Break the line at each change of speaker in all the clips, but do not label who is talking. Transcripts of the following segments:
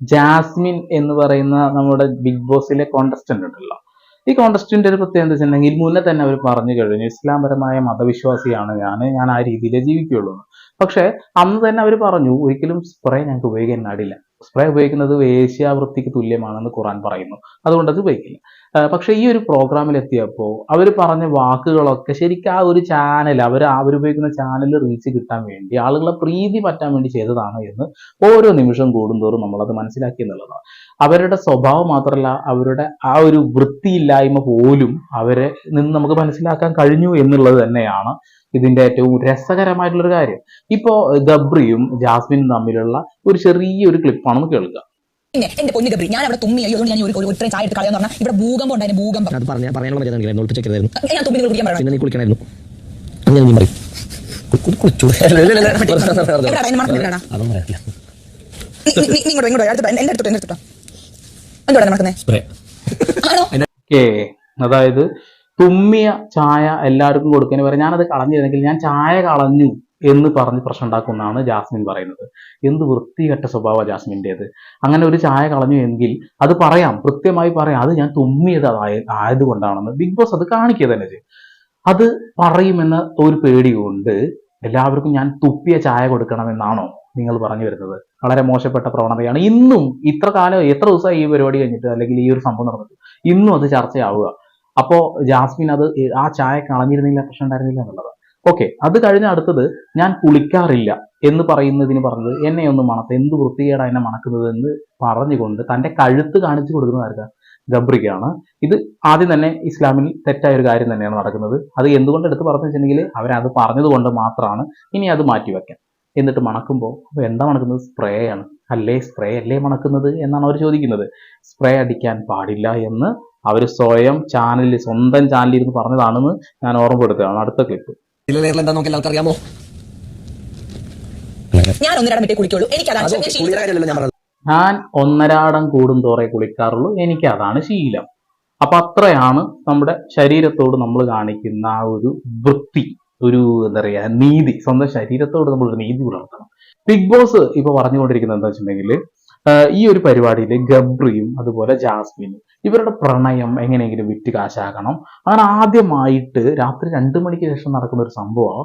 Jasmine എന്ന് പറയുന്ന നമ്മുടെ ബിഗ് ബോസിലെ കോണ്ടസ്റ്റന്റ് ഉണ്ടല്ലോ, ഈ കോണ്ടസ്റ്റന്റ് ഒരു പ്രത്യേകത എന്താ വെച്ചിട്ടുണ്ടെങ്കിൽ മുന്നേ തന്നെ അവർ പറഞ്ഞു കഴിഞ്ഞു ഇസ്ലാംപരമായ മതവിശ്വാസിയാണ് ഞാൻ ആ രീതിയിലേ ജീവിക്കുള്ളൂ. പക്ഷെ അന്ന് തന്നെ അവർ പറഞ്ഞു ഒരിക്കലും സ്പ്രേ ഞങ്ങൾക്ക് ഉപയോഗിക്കാൻ പാടില്ല, സ്പ്രേ ഉപയോഗിക്കുന്നത് വേശ്യാവൃത്തിക്ക് തുല്യമാണെന്ന് ഖുറാൻ പറയുന്നു, അതുകൊണ്ട് അത് ഉപയോഗിക്കില്ല. പക്ഷെ ഈ ഒരു പ്രോഗ്രാമിൽ എത്തിയപ്പോൾ അവർ പറഞ്ഞ വാക്കുകളൊക്കെ ശരിക്കും ആ ഒരു ചാനൽ അവരുപയോഗിക്കുന്ന ചാനൽ റീച്ച് കിട്ടാൻ വേണ്ടി, ആളുകളെ പ്രീതി പറ്റാൻ വേണ്ടി ചെയ്തതാണ് എന്ന് ഓരോ നിമിഷം കൂടുന്തോറും നമ്മളത് മനസ്സിലാക്കി എന്നുള്ളതാണ്. അവരുടെ സ്വഭാവം മാത്രമല്ല, അവരുടെ ആ ഒരു വൃത്തിയില്ലായ്മ പോലും അവരെ നിന്ന് നമുക്ക് മനസ്സിലാക്കാൻ കഴിഞ്ഞു എന്നുള്ളത് തന്നെയാണ് ഇതിന്റെ ഏറ്റവും രസകരമായിട്ടുള്ളൊരു കാര്യം. ഇപ്പോ ഗബ്രിയും ജാസ്മിനും തമ്മിലുള്ള ഒരു ചെറിയൊരു ക്ലിപ്പാണെന്ന് കേൾക്കുക.
പിന്നെ എന്റെ പൊന്നു ഗബ്രി, ഞാൻ അവിടെ തുമ്മി അതുകൊണ്ട് ഞാൻ ഒരു ചായ എടുത്ത് കളയാന്ന് പറഞ്ഞാൽ ഇവിടെ ഭൂകമ്പം ഉണ്ടായിരുന്നു. ഭൂകമ്പം
അത് പറയാനുള്ള മര്യാദ ഒളിപ്പിച്ചേക്കരുതായിരുന്നു.
ഞാൻ തുമ്മി കുടിക്കാൻ പറയണം.
പിന്നെ നീ കുളിക്കണമായിരുന്നു. അങ്ങനെ നീ പറയും
അതായത് തുമ്മിയ ചായ എല്ലാവർക്കും കൊടുക്കാൻ പറയാം, ഞാനത് കളഞ്ഞിരുന്നെങ്കിൽ ഞാൻ ചായ കളഞ്ഞു എന്ന് പറഞ്ഞ് പ്രശ്നം ഉണ്ടാക്കുമെന്നാണ് ജാസ്മിൻ പറയുന്നത്. എന്ത് വൃത്തികെട്ട സ്വഭാവ ജാസ്മിൻ്റെത്. അങ്ങനെ ഒരു ചായ കളഞ്ഞു എങ്കിൽ അത് പറയാം, കൃത്യമായി പറയാം, അത് ഞാൻ തുമ്മിയത് ആയതുകൊണ്ടാണെന്ന്. ബിഗ് ബോസ് അത് കാണിക്കുക തന്നെ ചെയ്യും. അത് പറയുമെന്ന ഒരു പേടി കൊണ്ട് എല്ലാവർക്കും ഞാൻ തുപ്പിയ ചായ കൊടുക്കണമെന്നാണോ നിങ്ങൾ പറഞ്ഞു വരുന്നത്? വളരെ മോശപ്പെട്ട പ്രവണതയാണ്. ഇന്നും ഇത്ര കാലം, എത്ര ദിവസമായി ഈ പരിപാടി കഴിഞ്ഞിട്ട്, അല്ലെങ്കിൽ ഈ ഒരു സംഭവം നടന്നിട്ട് ഇന്നും അത് ചർച്ചയാവുക. അപ്പോ ജാസ്മിൻ അത് ആ ചായ കളഞ്ഞിരുന്നില്ല, പ്രശ്നം ഉണ്ടായിരുന്നില്ല എന്നുള്ളത്. ഓക്കെ, അത് കഴിഞ്ഞ അടുത്തത് ഞാൻ കുളിക്കാറില്ല എന്ന് പറയുന്നതിന് പറഞ്ഞത് എന്നെ ഒന്ന് മണത്ത്, എന്ത് വൃത്തികേടാ എന്നെ മണക്കുന്നത് എന്ന് പറഞ്ഞുകൊണ്ട് തന്റെ കഴുത്ത് കാണിച്ചു കൊടുക്കുന്നതായിരിക്കും ഗബ്രിക്കാണ്. ഇത് ആദ്യം തന്നെ ഇസ്ലാമിൽ തെറ്റായ ഒരു കാര്യം തന്നെയാണ് നടക്കുന്നത്. അത് എന്തുകൊണ്ട് എടുത്ത് പറഞ്ഞു വെച്ചിട്ടുണ്ടെങ്കിൽ അവരത് പറഞ്ഞത് കൊണ്ട് മാത്രമാണ്. ഇനി അത് മാറ്റിവെക്കാം. എന്നിട്ട് മണക്കുമ്പോൾ അപ്പോൾ എന്താ മണക്കുന്നത്? സ്പ്രേ ആണ് അല്ലേ? സ്പ്രേ അല്ലേ മണക്കുന്നത് എന്നാണ് അവർ ചോദിക്കുന്നത്. സ്പ്രേ അടിക്കാൻ പാടില്ല എന്ന് അവർ സ്വന്തം ചാനലിൽ ഇരുന്ന് പറഞ്ഞതാണെന്ന് ഞാൻ ഓർമ്മപ്പെടുത്തുകയാണ്. അടുത്ത ക്ലിപ്പ്.
അറിയാമോ,
ഞാൻ ഒന്നരാടം കൂടുന്തോറെ കുളിക്കാറുള്ളൂ, എനിക്ക് അതാണ് ശീലം. അപ്പൊ അത്രയാണ് നമ്മുടെ ശരീരത്തോട് നമ്മൾ കാണിക്കുന്ന ആ ഒരു വൃത്തി, ഒരു എന്താ പറയാ നീതി. സ്വന്തം ശരീരത്തോട് നമ്മൾ ഒരു നീതി പുലർത്തണം. ബിഗ് ബോസ് ഇപ്പൊ പറഞ്ഞുകൊണ്ടിരിക്കുന്നത് എന്താ വെച്ചിട്ടുണ്ടെങ്കിൽ ഈ ഒരു പരിപാടിയിൽ ഗബ്രിയും അതുപോലെ ജാസ്മിനും ഇവരുടെ പ്രണയം എങ്ങനെയെങ്കിലും വിറ്റ് കാശാക്കണം. അങ്ങനെ ആദ്യമായിട്ട് രാത്രി 2 മണിക്ക് ശേഷം നടക്കുന്ന ഒരു സംഭവം,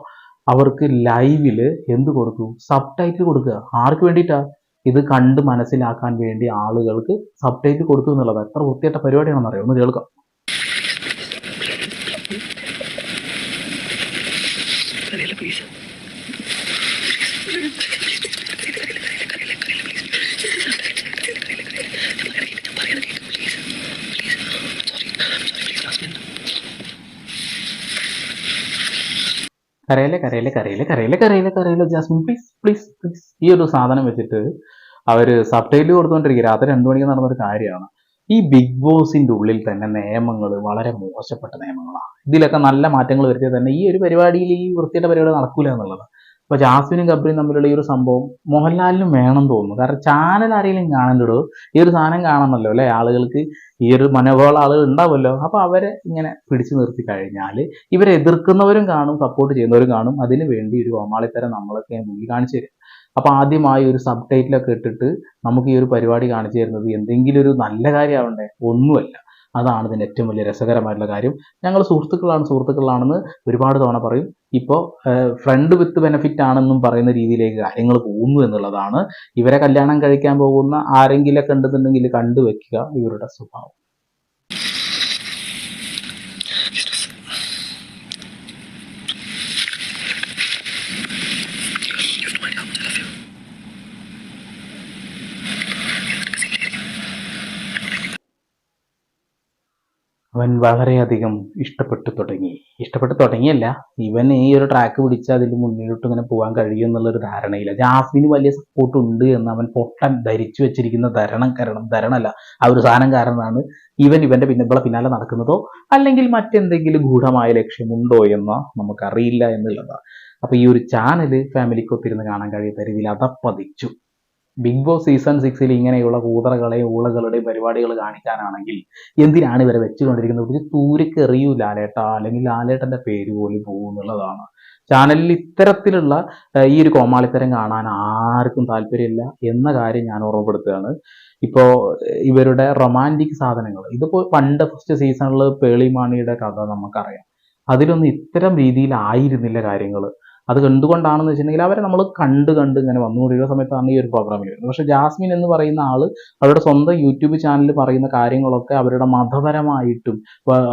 അവർക്ക് ലൈവില് എന്ത് കൊടുത്തു? സബ് ടൈറ്റിൽ കൊടുക്കുക. ആർക്ക് വേണ്ടിയിട്ടാ? ഇത് കണ്ട് മനസ്സിലാക്കാൻ വേണ്ടി ആളുകൾക്ക് സബ് ടൈറ്റിൽ കൊടുത്തു എന്നുള്ളത് എത്ര വൃത്തിയായിട്ട പരിപാടിയാണെന്ന് അറിയാം. ഒന്ന് കേൾക്കാം. കരയിലെ ജാസ്മിൻ പ്ലീസ് പ്ലീസ് പ്ലീസ്. ഈ ഒരു സാധനം വെച്ചിട്ട് അവര് സബ് ടൈറ്റിൽ കൊടുത്തുകൊണ്ടിരിക്കുക. രാത്രി 2 മണിക്ക് നടന്നൊരു കാര്യമാണ്. ഈ ബിഗ് ബോസിന്റെ ഉള്ളിൽ തന്നെ നിയമങ്ങൾ വളരെ മോശപ്പെട്ട നിയമങ്ങളാണ്. ഇതിലൊക്കെ നല്ല മാറ്റങ്ങൾ വരുത്തിയാൽ തന്നെ ഈ ഒരു പരിപാടിയിൽ ഈ വൃത്തിയുടെ പരിപാടി നടക്കൂല എന്നുള്ളത്. അപ്പൊ ജാസ്മിനും ഗബ്രിയും തമ്മിലുള്ള ഈ ഒരു സംഭവം മോഹൻലാലിനും വേണം തോന്നുന്നു. കാരണം ചാനൽ ആരെങ്കിലും കാണണ്ടോ, ഈ ഒരു സാധനം കാണണമല്ലോ അല്ലെ, ആളുകൾക്ക് ഈ ഒരു മനോഭാവമുള്ള ആളുകൾ ഉണ്ടാവുമല്ലോ. അപ്പൊ അവരെ ഇങ്ങനെ പിടിച്ചു നിർത്തി കഴിഞ്ഞാൽ ഇവരെ എതിർക്കുന്നവരും കാണും, സപ്പോർട്ട് ചെയ്യുന്നവരും കാണും. അതിന് വേണ്ടി ഒരു കോമാളിത്തരം നമ്മളൊക്കെ മുന്നിൽ കാണിച്ചു തരും. അപ്പൊ ആദ്യമായി ഒരു സബ് ടൈറ്റിലൊക്കെ ഇട്ടിട്ട് നമുക്ക് ഈ ഒരു പരിപാടി കാണിച്ചു തരുന്നത് എന്തെങ്കിലും ഒരു നല്ല കാര്യമാവണ്ടേ? ഒന്നുമല്ല. അതാണ് ഇതിന്റെ ഏറ്റവും വലിയ രസകരമായിട്ടുള്ള കാര്യം. ഞങ്ങൾ സുഹൃത്തുക്കളാണെന്ന് ഒരുപാട് തവണ പറയും. ഇപ്പോൾ ഫ്രണ്ട് വിത്ത് ബെനിഫിറ്റ് ആണെന്നും പറയുന്ന രീതിയിലേക്ക് കാര്യങ്ങൾ പോകുന്നു എന്നുള്ളതാണ്. ഇവരെ കല്യാണം കഴിക്കാൻ പോകുന്ന ആരെങ്കിലൊക്കെ ഉണ്ടെന്നുണ്ടെങ്കിൽ കണ്ടുവെക്കുക ഇവരുടെ സ്വഭാവം. അവൻ വളരെയധികം ഇഷ്ടപ്പെട്ടു തുടങ്ങിയല്ല, ഇവൻ ഈ ഒരു ട്രാക്ക് പിടിച്ച് അതിൽ മുന്നിലോട്ട് ഇങ്ങനെ പോകാൻ കഴിയും എന്നുള്ളൊരു ധാരണയില്ല. ജാസ്മിന് വലിയ സപ്പോർട്ട് ഉണ്ട് എന്ന് അവൻ പൊട്ടൻ ധരിച്ചു വെച്ചിരിക്കുന്ന ധരണമല്ല, ആ ഒരു സാധനം കാരണമാണ് ഇവന്റെ പിന്നാലെ നടക്കുന്നതോ അല്ലെങ്കിൽ മറ്റെന്തെങ്കിലും ഗൂഢമായ ലക്ഷ്യമുണ്ടോ എന്നോ നമുക്കറിയില്ല എന്നുള്ളതാണ്. അപ്പൊ ഈ ഒരു ചാനല് ഫാമിലിക്കൊത്തിരുന്ന് കാണാൻ കഴിയാത്ത രീതിയിൽ അതപ്പതിച്ചു. ബിഗ് ബോസ് സീസൺ 6 ഇങ്ങനെയുള്ള കൂതറകളെയും ഊളകളുടെയും പരിപാടികൾ കാണിക്കാനാണെങ്കിൽ എന്തിനാണ് ഇവരെ വെച്ചുകൊണ്ടിരിക്കുന്നത്? ഒരു തൂരക്ക് എറിയൂ ലാലേട്ട, അല്ലെങ്കിൽ ലാലേട്ടന്റെ പേര് പോലും പോകും എന്നുള്ളതാണ്. ചാനലിൽ ഇത്തരത്തിലുള്ള ഈ ഒരു കോമാളിത്തരം കാണാൻ ആർക്കും താല്പര്യമില്ല എന്ന കാര്യം ഞാൻ ഓർമ്മപ്പെടുത്തുകയാണ്. ഇപ്പോൾ ഇവരുടെ റൊമാൻറ്റിക് സാധനങ്ങൾ, ഇതിപ്പോൾ പണ്ട് ഫസ്റ്റ് സീസണിൽ പേളിമാണിയുടെ കഥ നമുക്കറിയാം. അതിലൊന്നും ഇത്തരം രീതിയിലായിരുന്നില്ല കാര്യങ്ങൾ. അത് എന്തുകൊണ്ടാണെന്ന് വെച്ചിട്ടുണ്ടെങ്കിൽ അവരെ നമ്മൾ കണ്ട് ഇങ്ങനെ വന്നുകൊണ്ടിരിക്കുന്ന സമയത്താണ് ഈ ഒരു പ്രോഗ്രാമിൽ വരുന്നത്. പക്ഷേ ജാസ്മിൻ എന്ന് പറയുന്ന ആള് അവരുടെ സ്വന്തം യൂട്യൂബ് ചാനലിൽ പറയുന്ന കാര്യങ്ങളൊക്കെ അവരുടെ മതപരമായിട്ടും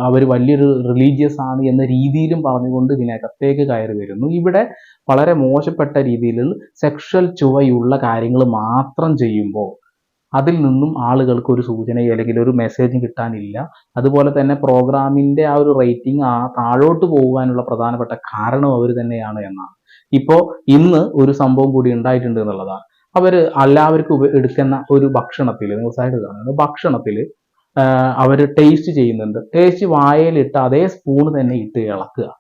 അവർ വലിയൊരു റിലീജിയസ് ആണ് എന്ന രീതിയിലും പറഞ്ഞുകൊണ്ട് ഇതിനകത്തേക്ക് കയറി വരുന്നു. ഇവിടെ വളരെ മോശപ്പെട്ട രീതിയിൽ സെക്ഷൽ ചുവയുള്ള കാര്യങ്ങൾ മാത്രം ചെയ്യുമ്പോൾ അതിൽ നിന്നും ആളുകൾക്ക് ഒരു സൂചനയോ അല്ലെങ്കിൽ ഒരു മെസ്സേജും കിട്ടാനില്ല. അതുപോലെ തന്നെ പ്രോഗ്രാമിന്റെ ആ ഒരു റേറ്റിംഗ് താഴോട്ട് പോകാനുള്ള പ്രധാനപ്പെട്ട കാരണം അവർ തന്നെയാണ് എന്നാണ്. ഇപ്പോൾ ഇന്ന് ഒരു സംഭവം കൂടി ഉണ്ടായിട്ടുണ്ട് എന്നുള്ളതാണ്. അവർ എല്ലാവർക്കും എടുക്കുന്ന ഒരു ഭക്ഷണത്തിൽ, നിങ്ങൾ സൈഡ് കാണുന്നത് ഭക്ഷണത്തിൽ അവർ ടേസ്റ്റ് ചെയ്യുന്നുണ്ട്. ടേസ്റ്റ് വായയിലിട്ട് അതേ സ്പൂൺ തന്നെ ഇട്ട് ഇളക്കുക.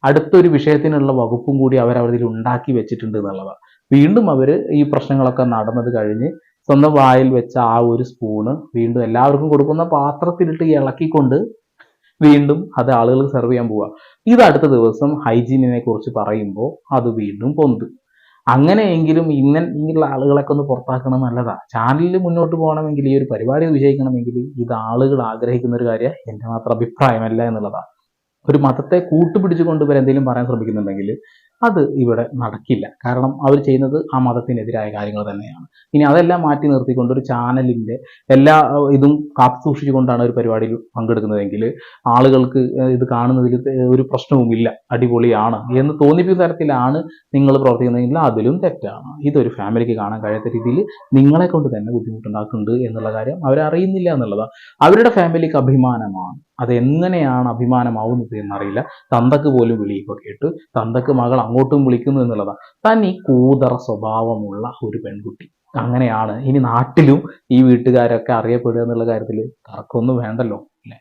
അടുത്തൊരു വിഷയത്തിനുള്ള വകുപ്പും കൂടി അവരതിൽ ഉണ്ടാക്കി വെച്ചിട്ടുണ്ട് എന്നുള്ളതാണ്. വീണ്ടും അവർ ഈ പ്രശ്നങ്ങളൊക്കെ നടന്നത് കഴിഞ്ഞ് സ്വന്തം വായിൽ വെച്ച ആ ഒരു സ്പൂണ് വീണ്ടും എല്ലാവർക്കും കൊടുക്കുന്ന പാത്രത്തിലിട്ട് ഇളക്കിക്കൊണ്ട് വീണ്ടും അത് ആളുകൾക്ക് സെർവ് ചെയ്യാൻ പോവുക. ഇത് അടുത്ത ദിവസം ഹൈജീനിനെ കുറിച്ച് പറയുമ്പോൾ അത് വീണ്ടും പൊന്തും. അങ്ങനെയെങ്കിലും ഇങ്ങനെയുള്ള ആളുകളൊക്കെ ഒന്ന് പുറത്താക്കണം നല്ലതാണ്. ചാനലിൽ മുന്നോട്ട് പോകണമെങ്കിൽ, ഈ ഒരു പരിപാടി വിജയിക്കണമെങ്കിൽ ഇത് ആളുകൾ ആഗ്രഹിക്കുന്ന ഒരു കാര്യം എൻ്റെ മാത്രം അഭിപ്രായമല്ല എന്നുള്ളതാണ്. ഒരു മതത്തെ കൂട്ടുപിടിച്ചുകൊണ്ട് ഇവർ എന്തെങ്കിലും പറയാൻ ശ്രമിക്കുന്നുണ്ടെങ്കിൽ അത് ഇവിടെ നടക്കില്ല. കാരണം അവർ ചെയ്യുന്നത് ആ മതത്തിനെതിരായ കാര്യങ്ങൾ തന്നെയാണ്. ഇനി അതെല്ലാം മാറ്റി നിർത്തിക്കൊണ്ട് ഒരു ചാനലിൻ്റെ എല്ലാ ഇതും കാത്തു സൂക്ഷിച്ചുകൊണ്ടാണ് ഒരു പരിപാടിയിൽ പങ്കെടുക്കുന്നതെങ്കിൽ ആളുകൾക്ക് ഇത് കാണുന്നതിൽ ഒരു പ്രശ്നവുമില്ല, അടിപൊളിയാണ് എന്ന് തോന്നിപ്പിക്കുന്ന തരത്തിലാണ് നിങ്ങൾ പ്രവർത്തിക്കുന്നതെങ്കിൽ അതിലും തെറ്റാണ്. ഇതൊരു ഫാമിലിക്ക് കാണാൻ കഴിയാത്ത രീതിയിൽ നിങ്ങളെ കൊണ്ട് തന്നെ ബുദ്ധിമുട്ടുണ്ടാക്കുന്നുണ്ട് എന്നുള്ള കാര്യം അവരറിയുന്നില്ല എന്നുള്ളതാണ്. അവരുടെ ഫാമിലിക്ക് അഭിമാനമാണ്. അതെങ്ങനെയാണ് അഭിമാനമാവുന്നത് എന്നറിയില്ല. തന്തക്ക് പോലും വിളിയൊക്കെ കേട്ട് തന്തക്ക് മകൾ അങ്ങോട്ടും വിളിക്കുന്നു എന്നുള്ളതാണ്. താൻ ഈ കൂതറ സ്വഭാവമുള്ള ഒരു പെൺകുട്ടി അങ്ങനെയാണ് ഇനി നാട്ടിലും ഈ വീട്ടുകാരൊക്കെ അറിയപ്പെടുക എന്നുള്ള കാര്യത്തിൽ തർക്കമൊന്നും വേണ്ടല്ലോ അല്ലേ?